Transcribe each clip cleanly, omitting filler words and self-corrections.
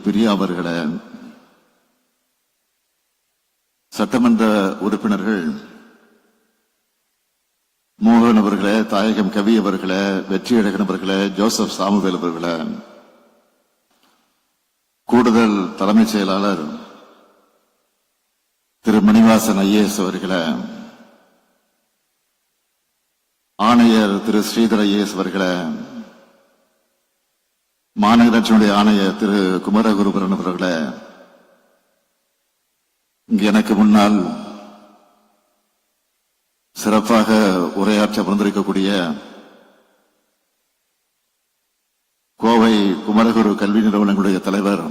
பிரியா அவர்களே, சட்டமன்ற உறுப்பினர்கள் மோகன் அவர்களே, தாயகம் கவி அவர்களே, வெற்றியழகன் அவர்களே, ஜோசப் சாமுவேல் அவர்களே, கூடுதல் தலைமைச் செயலாளர் திரு மணிவாசன் ஐஏஎஸ் அவர்களே, ஆணையர் திரு ஸ்ரீதர் ஐஏஎஸ் அவர்களே, மாநகராட்சியினுடைய ஆணையர் திரு குமரகுருபரன் அவர்களே, இங்கு எனக்கு முன்னால் சிறப்பாக உரையாற்ற வந்திருக்கக்கூடிய கோவை குமரகுரு கல்வி நிறுவனங்களுடைய தலைவர்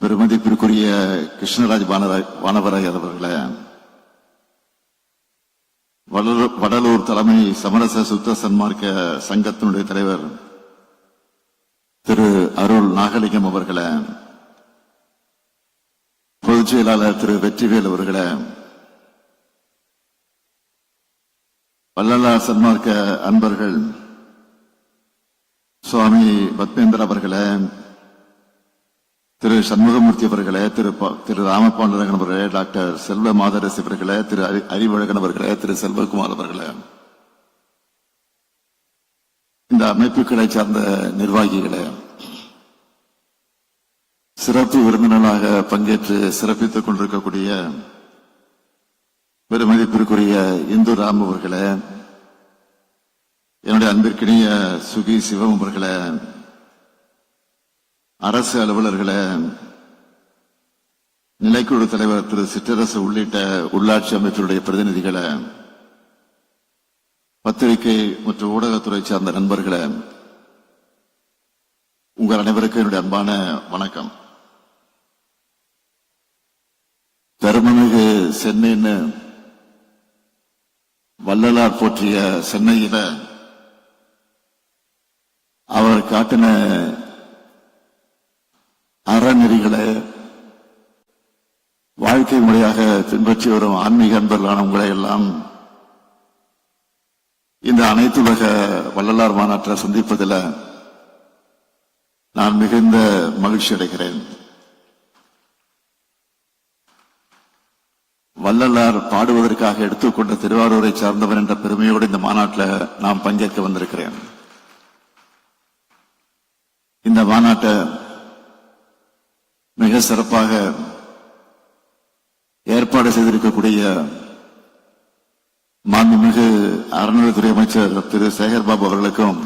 பெருமதிப்பிற்குரிய கிருஷ்ணராஜ் வானவராய் அவர்களே, வடலூர் தலைமை சமரச சுத்த சன்மார்க்க சங்கத்தினுடைய தலைவர் திரு அருள் நாகலிங்கம் அவர்களே, பொதுச் செயலாளர் திரு வெற்றிவேல் அவர்களே, வள்ளலார் சன்மார்க்க அன்பர்கள் சுவாமி பத்மேந்திர அவர்களே, திரு சண்முகமூர்த்தி அவர்களே, திரு ராமபாண்டரகன் அவர்களே, டாக்டர் செல்வ மாதரசி அவர்களே, திரு அறிவழகன் அவர்களே, திரு செல்வகுமார் அவர்களே, இந்த அமைப்புகளை சார்ந்த நிர்வாகிகளே, சிறப்பு விருந்தினராக பங்கேற்று சிறப்பித்துக் கொண்டிருக்கக்கூடிய பெருமதிப்பிற்குரிய இந்து ராம் அவர்களே, என்னுடைய அன்பிற்கினிய சுகி சிவம் அவர்களே, அரசு அலுவலர்களே, நிலைக்குழு தலைவர் திரு சிற்றரசு உள்ளிட்ட உள்ளாட்சி அமைப்பினுடைய பிரதிநிதிகளே, பத்திரிகை மற்றும் ஊடகத்துறை சார்ந்த நண்பர்களே, உங்கள் அனைவருக்கும் என்னுடைய அன்பான வணக்கம். பெருமமிகு சென்னைன்னு வள்ளலார் போற்றிய சென்னையில அவர் காட்டின அறநெறிகளை வாழ்க்கை முறையாக பின்பற்றி வரும் ஆன்மீக அன்பர்களான உங்களை எல்லாம் இந்த அனைத்துலக வள்ளலார் மாநாட்டை சந்திப்பதில் நான் மிகுந்த மகிழ்ச்சி அடைகிறேன். வள்ளலார் பாடுவதற்காக எடுத்துக்கொண்ட திருவாரூரை சார்ந்தவர் என்ற பெருமையோடு இந்த மாநாட்டில் நாம் பங்கேற்க வந்திருக்கிறேன். இந்த மாநாட்டை மிக சிறப்பாக ஏற்பாடு செய்திருக்கக்கூடிய மாண்புமிகு அறநிலையத்துறை அமைச்சர் திரு சேகர்பாபு அவர்களுக்கும்,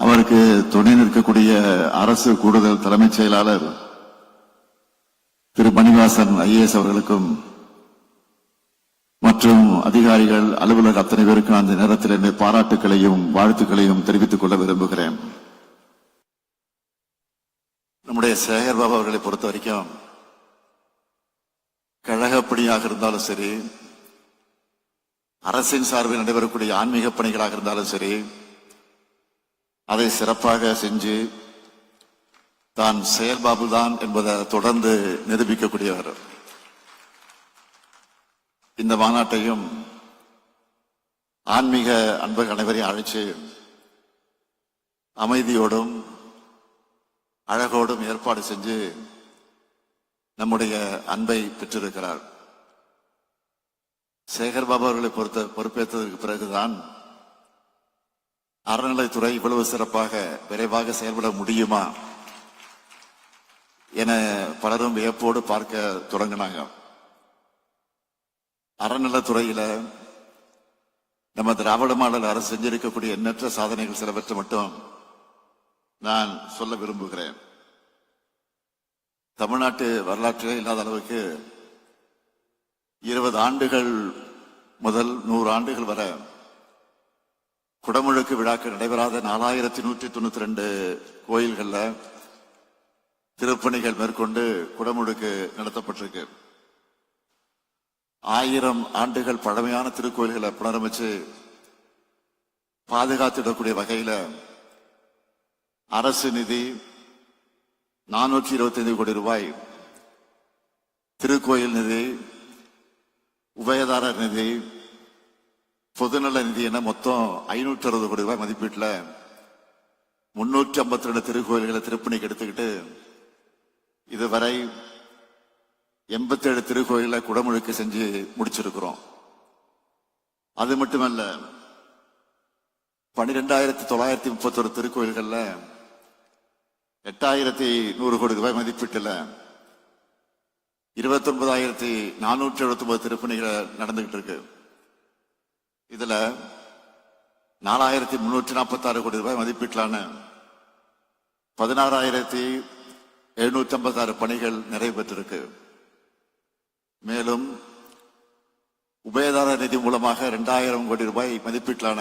அவருக்கு துணை நிற்கக்கூடிய அரசு கூடுதல் தலைமைச் செயலாளர் திரு மணிவாசன் ஐஏஎஸ் அவர்களுக்கும் மற்றும் அதிகாரிகள் அலுவலர் அத்தனை பேருக்கும் அந்த நேரத்தில் என்னுடைய பாராட்டுகளையும் வாழ்த்துக்களையும் தெரிவித்துக் கொள்ள விரும்புகிறேன். நம்முடைய சேகர்பாபு அவர்களை பொறுத்த வரைக்கும் கழகப்பணியாக இருந்தாலும் சரி, அரசின் சார்பில் நடைபெறக்கூடிய ஆன்மீக பணிகளாக இருந்தாலும் சரி, அதை சிறப்பாக செஞ்சு தான் செயல்பாபு தான் என்பதை தொடர்ந்து நிரூபிக்கக்கூடியவர். இந்த மாநாட்டையும் ஆன்மீக அன்பர்கள் அனைவரையும் அழைச்சு அமைதியோடும் அழகோடும் ஏற்பாடு செஞ்சு நம்முடைய அன்பை பெற்றிருக்கிறார். சேகர்பாபு அவர்களை பொறுப்பேற்றதற்கு பிறகுதான் அறநிலைத்துறை இவ்வளவு சிறப்பாக விரைவாக செயல்பட முடியுமா என பலரும் வியப்போடு பார்க்க தொடங்கினாங்க. அறநிலைத்துறையில நம்ம திராவிட மாடல் அரசு செஞ்சிருக்கக்கூடிய எண்ணற்ற சாதனைகள் சிலவற்றை மட்டும் நான் சொல்ல விரும்புகிறேன். தமிழ்நாட்டு வரலாற்றிலே இல்லாத அளவுக்கு 20 ஆண்டுகள் முதல் 100 ஆண்டுகள் வரை குடமுழுக்கு விழாக்கள் நடைபெறாத 4192 கோயில்கள்ல திருப்பணிகள் மேற்கொண்டு குடமுழுக்கு நடத்தப்பட்டிருக்கு. 1000 ஆண்டுகள் பழமையான திருக்கோயில்களை புனரமைச்சு பாதுகாத்திடக்கூடிய வகையில அரசு நிதி 425 கோடி ரூபாய், திருக்கோயில் நிதி, உபயதாரர் நிதி, பொதுநல நிதி என மொத்தம் 560 கோடி ரூபாய் மதிப்பீட்டில் 352 திருக்கோயில்களை திருப்பணிக்கு எடுத்துக்கிட்டு இதுவரை 87 திருக்கோயிலை குடமுழுக்கு செஞ்சு முடிச்சிருக்கிறோம். அது மட்டுமல்ல, 12,931 திருக்கோயில்கள்ல 8,100 கோடி ரூபாய் மதிப்பீட்டுல 29,479 திருப்பணிகளை நடந்துகிட்டு இருக்கு. இதுல 4,346 கோடி ரூபாய் மதிப்பீட்டிலான 16,756 பணிகள் நிறைவு பெற்றிருக்கு. மேலும் உபயதார நிதி மூலமாக 2,000 கோடி ரூபாய் மதிப்பீட்டிலான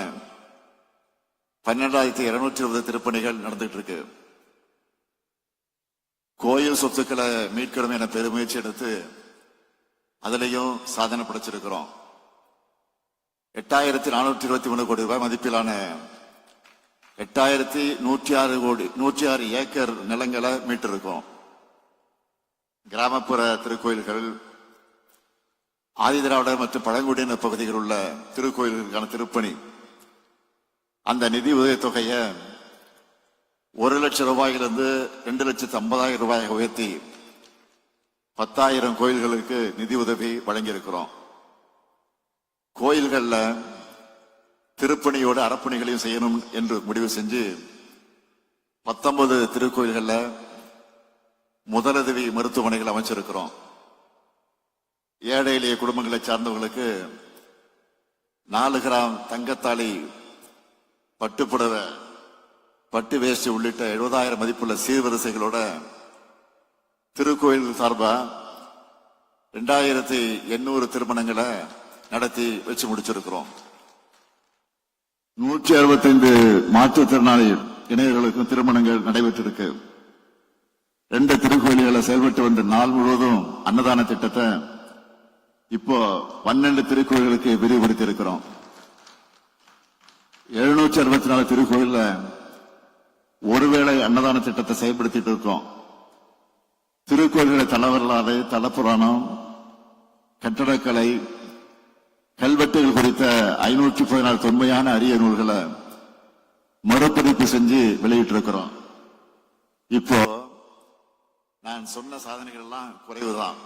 12,220 திருப்பணிகள் நடந்துட்டு இருக்கு. கோயில் சொத்துக்களை மீட்கணும் என பெருமுயற்சி எடுத்து அதிலையும் சாதனை படைச்சிருக்கிறோம். 8,423 கோடி ரூபாய் மதிப்பிலான 8,106 ஏக்கர் நிலங்களை மீட்டிருக்கோம். கிராமப்புற திருக்கோயில்கள், ஆதிதிராவிடர் மற்றும் பழங்குடியின பகுதிகளில் உள்ள திருக்கோயில்களுக்கான திருப்பணி, அந்த நிதி உதவித்தொகையை 1 லட்சம் ரூபாயிலிருந்து 2,50,000 ரூபாயாக உயர்த்தி 10,000 கோயில்களுக்கு நிதி உதவி வழங்கியிருக்கிறோம். கோயில்கள்ல திருப்பணியோடு அறப்பணிகளையும் செய்யணும் என்று முடிவு செஞ்சு 19 திருக்கோயில்கள்ல முதலுதவி மருத்துவமனைகள் அமைச்சிருக்கிறோம். ஏழை எளிய குடும்பங்களை சார்ந்தவர்களுக்கு 4 கிராம் தங்கத்தாலி, பட்டுப்புடவை, பட்டு வேஷ்டி உள்ளிட்ட 70,000 மதிப்புள்ள சீர்வரிசைகளோட திருக்கோயில் சார்பா 2,800 திருமணங்களை நடத்தி வச்சு முடிச்சிருக்கிறோம். 165 மாற்றுத்திறனாளி இணையர்களுக்கும் திருமணங்கள் நடைபெற்றிருக்கு. 2 திருக்கோயில்களை செயல்பட்டு வந்த நாள் முழுவதும் அன்னதான திட்டத்தை இப்போ 12 திருக்கோயில்களுக்கு விரிவுபடுத்தி இருக்கிறோம். 764 திருக்கோயில்ல ஒருவேளை அன்னதான திட்டத்தை செயல்படுத்திட்டு இருக்கோம். திருக்கோயில்களை தலவரலாறு, தலப்புராணம், கட்டடக்கலை, கல்வெட்டுகள் குறித்த 514 தொன்மையான அரிய நூல்களை மறுபதிப்பு செஞ்சு வெளியிட்டு இருக்கிறோம். இப்போ நான் சொன்ன சாதனைகள் எல்லாம் குறைவுதான்.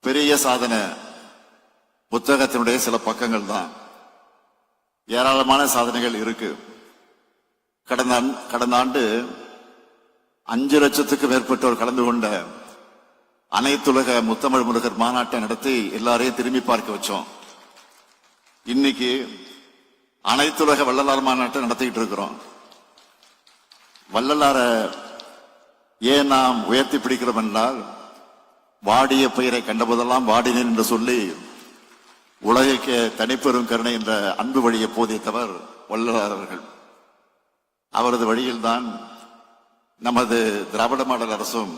பெரிய சாதனை புத்தகத்தினுடைய சில பக்கங்கள் தான். ஏராளமான சாதனைகள் இருக்கு. கடந்த ஆண்டு 5 லட்சத்துக்கு மேற்பட்டோர் கலந்து கொண்ட அனைத்துலக முத்தமிழ் முருகர் மாநாட்டை நடத்தி எல்லாரையும் திரும்பி பார்க்க வச்சோம். இன்னைக்கு அனைத்துலக வள்ளலார் மாநாட்டை நடத்திக்கிட்டு இருக்கிறோம். வள்ளலார ஏன் நாம் உயர்த்தி பிடிக்கிறோம் என்றால், வாடிய பெயரை கண்டபோதெல்லாம் வாடினேன் என்று சொல்லி உலகிற்கு தனிப்பெரும் கருணை என்ற அன்பு வழியை போதித்தவர் வள்ளலார் அவர்கள். அவரது வழியில்தான் நமது திராவிட மாடல் அரசும்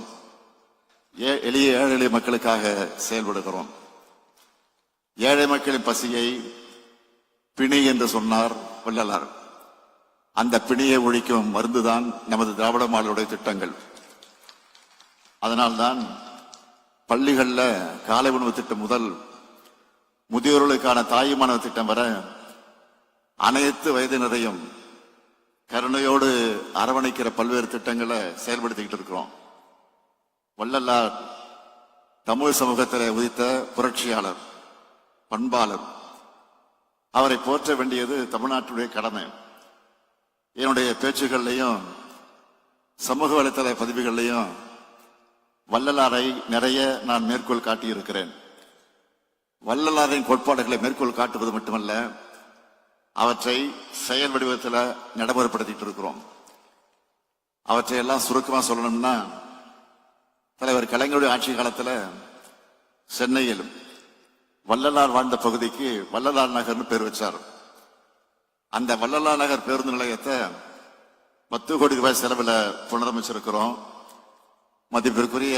எளிய ஏழை எளிய மக்களுக்காக செயல்படுகிறோம். ஏழை மக்களின் பசியை பிணி என்று சொன்னார் வள்ளலார். அந்த பிணியை ஒழிக்கும் மருந்துதான் நமது திராவிட மாடலுடைய திட்டங்கள். அதனால்தான் பள்ளிகள்ல காலை உணவு திட்டம் முதல் முதியோர்களுக்கான தாயுமானவ திட்டம் வர அனைத்து வயதினரையும் கருணையோடு அரவணைக்கிற பல்வேறு திட்டங்களை செயல்படுத்திக்கிட்டு இருக்கிறோம். வள்ளலார் தமிழ் சமூகத்தில் உதித்த புரட்சியாளர், பண்பாளர். அவரை போற்ற வேண்டியது தமிழ்நாட்டுடைய கடமை. என்னுடைய பேச்சுகள்லையும் சமூக வலைத்தள பதிவுகள்லையும் வள்ளலாரை நிறைய நான் மேற்கோள் காட்டியிருக்கிறேன். வள்ளலாரின் கோட்பாடுகளை மேற்கோள் காட்டுவது மட்டுமல்ல, அவற்றை செயல் வடிவத்தில் நடைமுறைப்படுத்திட்டு இருக்கிறோம். அவற்றை எல்லாம் சுருக்கமா சொல்லணும்னா, தலைவர் கலைஞருடைய ஆட்சி காலத்தில் சென்னையில் வள்ளலார் வாழ்ந்த பகுதிக்கு வள்ளலார் நகர்னு பேர் வச்சார். அந்த வள்ளலார் நகர் பேருந்து நிலையத்தை 10 கோடி ரூபாய் செலவில் புனரமைச்சிருக்கிறோம். மதிப்பிற்குரிய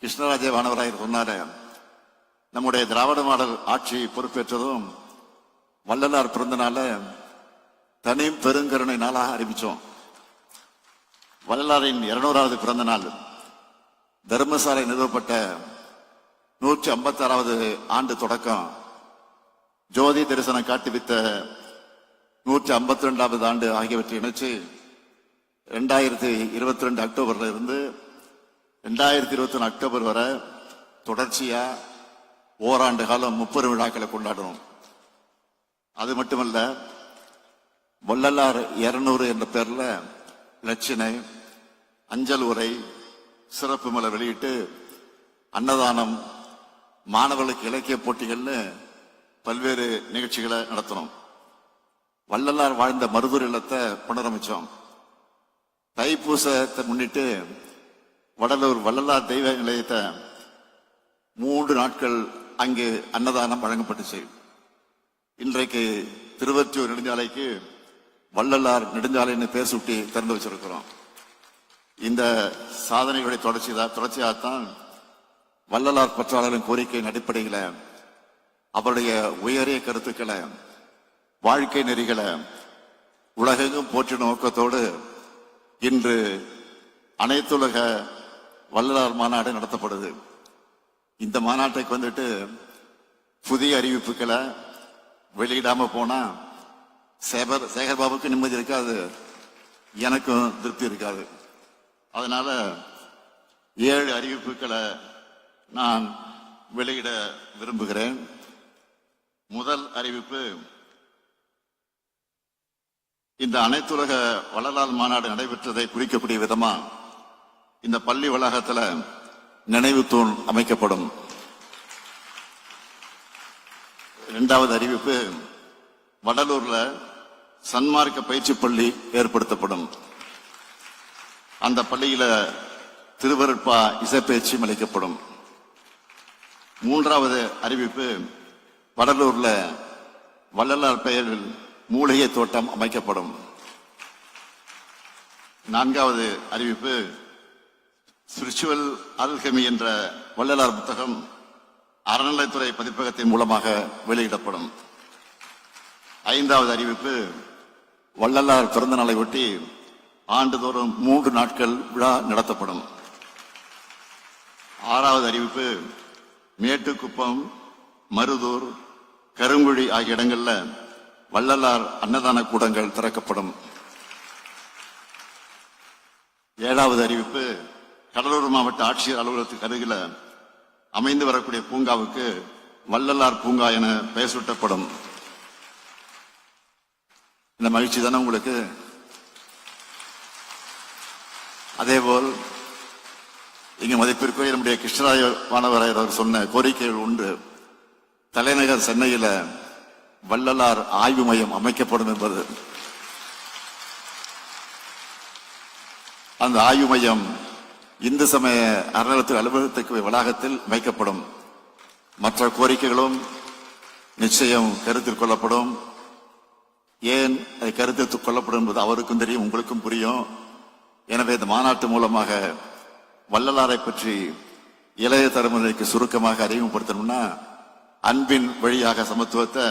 கிருஷ்ணராஜ வானவராயர் சொன்னாரு, நம்முடைய திராவிட மாடல் ஆட்சி பொறுப்பேற்றதும் வள்ளலார் பிறந்த நாள தனி பெருங்கருணை நாளாக அறிவிச்சோம். வள்ளலாரின் 200வது பிறந்த நாள், தர்மசாலை நிறுவப்பட்ட 156வது ஆண்டு தொடக்கம், ஜோதி தரிசனம் காட்டுவித்த 152வது ஆண்டு ஆகியவற்றை இணைச்சு 2022 அக்டோபர்ல இருந்து 2021 அக்டோபர் வரை தொடர்ச்சியா ஓராண்டு காலம் 30 விழாக்களை கொண்டாடணும். அது மட்டுமல்ல, வள்ளலார் 200 என்ற பேர்ல லட்சணை, அஞ்சல் உரை, சிறப்பு மலர் வெளியிட்டு அன்னதானம், மாணவர்களுக்கு இலக்கிய போட்டிகள்னு பல்வேறு நிகழ்ச்சிகளை நடத்தணும். வள்ளலார் வாழ்ந்த மருதூர் இல்லத்தை புனரமைச்சோம். தைப்பூசத்தை முன்னிட்டு வடலூர் வள்ளலார் தெய்வ நிலையத்தை 3 நாட்கள் அங்கு அன்னதானம் வழங்கப்பட்டுச்சு. இன்றைக்கு திருவொற்றியூர் நெடுஞ்சாலைக்கு வள்ளலார் நெடுஞ்சாலைன்னு பேர் சுட்டி திறந்து வச்சிருக்கிறோம். இந்த சாதனைகளுடைய தொடர்ச்சியாகத்தான் வள்ளலார் பற்றாளரின் கோரிக்கையின் அடிப்படையில் அவருடைய உயரிய கருத்துக்களை, வாழ்க்கை நெறிகளை உலகெங்கும் போற்றின நோக்கத்தோடு இன்று அனைத்துலக வள்ளலார் மாநாடு நடத்தப்படுது. இந்த மாநாட்டுக்கு வந்துட்டு புதிய அறிவிப்புகளை வெளியிடாம போனா சேகர்பாபுக்கு நிம்மதி இருக்காது, எனக்கும் திருப்தி இருக்காது. அதனால 7 அறிவிப்புகளை நான் வெளியிட விரும்புகிறேன். முதல் அறிவிப்பு, இந்த அனைத்துலக வள்ளலார் மாநாடு நடைபெற்றதை குறிக்கக்கூடிய விதமா இந்த பள்ளி வளாகத்தில் நினைவு தூண் அமைக்கப்படும். 2வது அறிவிப்பு, வடலூர்ல சன்மார்க்க பயிற்சி பள்ளி ஏற்படுத்தப்படும். அந்த பள்ளியில திருவருட்பா இசைப்பயிற்சியும் அளிக்கப்படும். 3வது அறிவிப்பு, வடலூர்ல வள்ளலார் பெயரில் மூலிகை தோட்டம் அமைக்கப்படும். 4வது அறிவிப்பு, ஸ்பிரிச்சுவல் ஆல்கெமி என்ற வள்ளலார் புத்தகம் அறநிலைத்துறை பதிப்பகத்தின் மூலமாக வெளியிடப்படும். 5வது அறிவிப்பு, வள்ளலார் பிறந்த நாளை ஒட்டி ஆண்டுதோறும் 3 நாட்கள் விழா நடத்தப்படும். 6வது அறிவிப்பு, மேட்டுக்குப்பம், மருதூர், கருங்குழி ஆகிய இடங்கள்ல வள்ளலார் அன்னதான கூடங்கள் திறக்கப்படும். 7வது அறிவிப்பு, கடலூர் மாவட்ட ஆட்சியர் அலுவலகத்துக்கு அருகில அமைந்து வரக்கூடிய பூங்காவுக்கு வள்ளலார் பூங்கா என பெயர் சூட்டப்படும். இந்த மகிழ்ச்சி தானே உங்களுக்கு? அதேபோல் இங்க மதிப்பிற்குரிய நம்முடைய கிருஷ்ணராய வானவராயர் அவர் சொன்ன கோரிக்கைகள் உண்டு. தலைநகர் சென்னையில வள்ளலார் ஆய்வு மையம் அமைக்கப்படும் என்பது. அந்த ஆய்வு மையம் இந்து சமய அறநிலையத்துறை அலுவலகத்துக்கு வளாகத்தில் வைக்கப்படும். மற்ற கோரிக்கைகளும் நிச்சயம் கருத்தில் கொள்ளப்படும். ஏன் அதை கருத்தில் கொள்ளப்படும் என்பது அவருக்கும் தெரியும், உங்களுக்கும் புரியும். எனவே இந்த மாநாட்டு மூலமாக வள்ளலாரை பற்றி இளைய தலைமுறைக்கு சுருக்கமாக அறிமுகப்படுத்தணும்னா, அன்பின் வழியாக சமத்துவத்தை,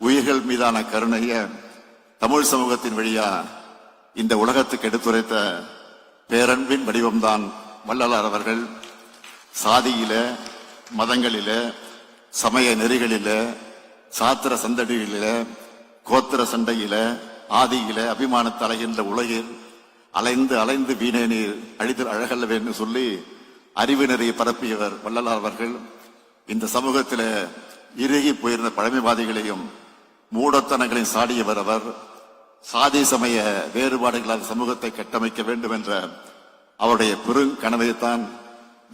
உயிர்கள் மீதான கருணைய தமிழ் சமூகத்தின் வழியா இந்த உலகத்துக்கு எடுத்துரைத்த பேரன்பின் வடிவம்தான் வள்ளலார் அவர்கள். சாதியில, மதங்களில, சமய நெறிகளில, சாத்திர சந்தடிகளில, கோத்திர சண்டையில, ஆதியில அபிமானத்தை அலைகின்ற உலகில் அலைந்து அலைந்து வீணே நீர் அழிதல் அழகல்லவேன்னு சொல்லி அறிவு நெறியை பரப்பியவர் வள்ளலார் அவர்கள். இந்த சமூகத்தில் இறுகி போயிருந்த பழமைவாதிகளையும் மூடத்தனங்களையும் சாடியவர் அவர். சாதி சமய வேறுபாடுகளால் சமூகத்தை கட்டமைக்க வேண்டும் என்ற அவருடைய பெருங்கனவைத்தான்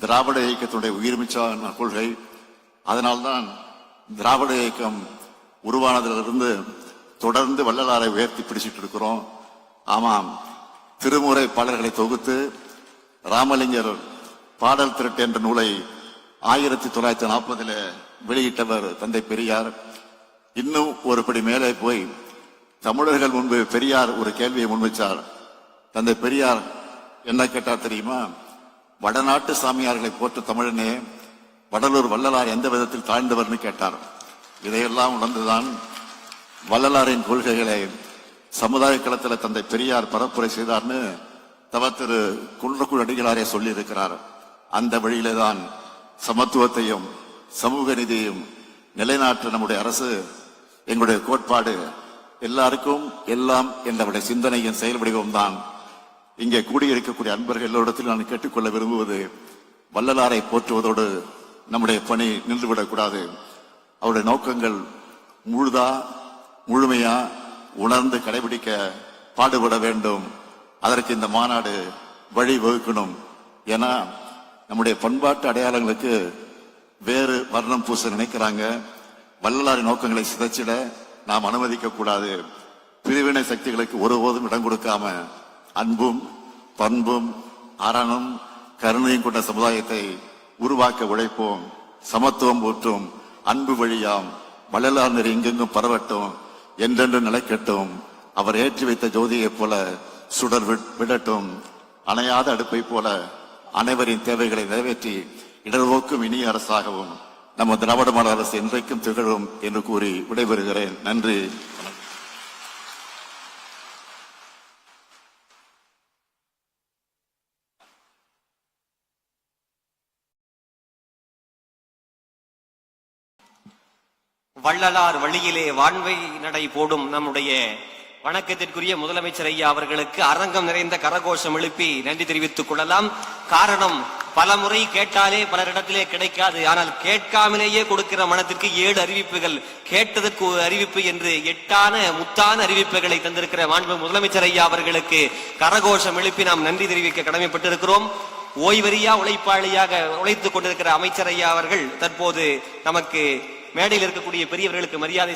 திராவிட இயக்கத்துடைய உயிர்மிச்சான கொள்கை. அதனால்தான் திராவிட இயக்கம் உருவானதிலிருந்து தொடர்ந்து வள்ளலாரை உயர்த்தி பிடிச்சிட்டு இருக்கிறோம். ஆமாம், திருமுறை பாடல்களை தொகுத்து ராமலிங்கர் பாடல் திரட்டு என்ற நூலை 1940 வெளியிட்டவர் தந்தை பெரியார். இன்னும் ஒரு படி மேலே போய் தமிழர்கள் முன்பு பெரியார் ஒரு கேள்வியை முன்வைச்சார். தந்தை பெரியார் என்ன கேட்டார் தெரியுமா? வடநாட்டு சாமியார்களை போற்று தமிழனே, வடலூர் வள்ளலார் எந்த விதத்தில் தாழ்ந்தவர்னு கேட்டார். இதையெல்லாம் உணர்ந்துதான் வள்ளலாரின் கொள்கைகளை சமுதாய களத்தில் தந்தை பெரியார் பரப்புரை செய்தார்னு திரு குன்றக்குடி அடிகளாரே சொல்லி இருக்கிறார். அந்த வழியிலே தான் சமத்துவத்தையும் சமூக நீதியையும் நிலைநாட்ட நம்முடைய அரசு, எங்களுடைய கோட்பாடு எல்லாருக்கும் எல்லாம் என்றவருடைய சிந்தனையின் செயல் வடிவம்தான் இங்கே கூடியிருக்கக்கூடிய அன்பர்கள் எல்லோரிடத்தில் நான் கேட்டுக்கொள்ள விரும்புவது, வள்ளலாரை போற்றுவதோடு நம்முடைய பணி நின்றுவிடக்கூடாது. அவருடைய நோக்கங்கள் முழுமையா உணர்ந்து கடைபிடிக்க பாடுபட வேண்டும். அதற்கு இந்த மாநாடு வழி வகுக்கணும். ஏன்னா நம்முடைய பண்பாட்டு அடையாளங்களுக்கு வேறு வர்ணம் பூச நினைக்கிறாங்க. வள்ளலாரின் நோக்கங்களை சிதைச்சிட நாம் அனுமதிக்க கூடாது. பிரிவினை சக்திகளுக்கு ஒருபோதும் இடம் கொடுக்காம அன்பும் பண்பும் அறனும் கருணையும் கொண்ட சமுதாயத்தை உருவாக்க உழைப்போம். சமத்துவம் ஊற்றும் அன்பு வழியாம் வள்ளலார் நெறி எங்கெங்கும் பரவட்டும், என்றென்று நிலைக்கட்டும். அவர் ஏற்றி வைத்த ஜோதியைப் போல சுடர் விடட்டும். அணையாத அடுப்பை போல அனைவரின் தேவைகளை நிறைவேற்றி இடர்வோக்கும் இனிய அரசாகவும் நம்ம திராவிட மாடல் அரசு என்றைக்கும் திகழும் என்று கூறி விடைபெறுகிறேன். நன்றி. வள்ளலார் வழியிலே வான்வை நடை போடும் நம்முடைய வணக்கத்திற்குரிய முதலமைச்சர் ஐயா அவர்களுக்கு அரங்கம் நிறைந்த கரகோஷம் எழுப்பி நன்றி தெரிவித்துக் கொள்ளலாம். காரணம், பல முறை கேட்டாலே பலரிடத்திலே கிடைக்காது. ஆனால் கேட்காமலேயே கொடுக்கிற மனத்திற்கு 7 அறிவிப்புகள், கேட்டதற்கு ஒரு அறிவிப்பு என்று 8ஆன முத்தான அறிவிப்புகளை தந்திருக்கிற மாண்பு முதலமைச்சர் ஐயா அவர்களுக்கு கரகோஷம் எழுப்பி நாம் நன்றி தெரிவிக்க கடமைப்பட்டிருக்கிறோம். ஓய்வறியா உழைப்பாளியாக உழைத்துக் கொண்டிருக்கிற அமைச்சர் ஐயா அவர்கள் தற்போது நமக்கு மேடையில் இருக்கக்கூடிய பெரியவர்களுக்கு மரியாதை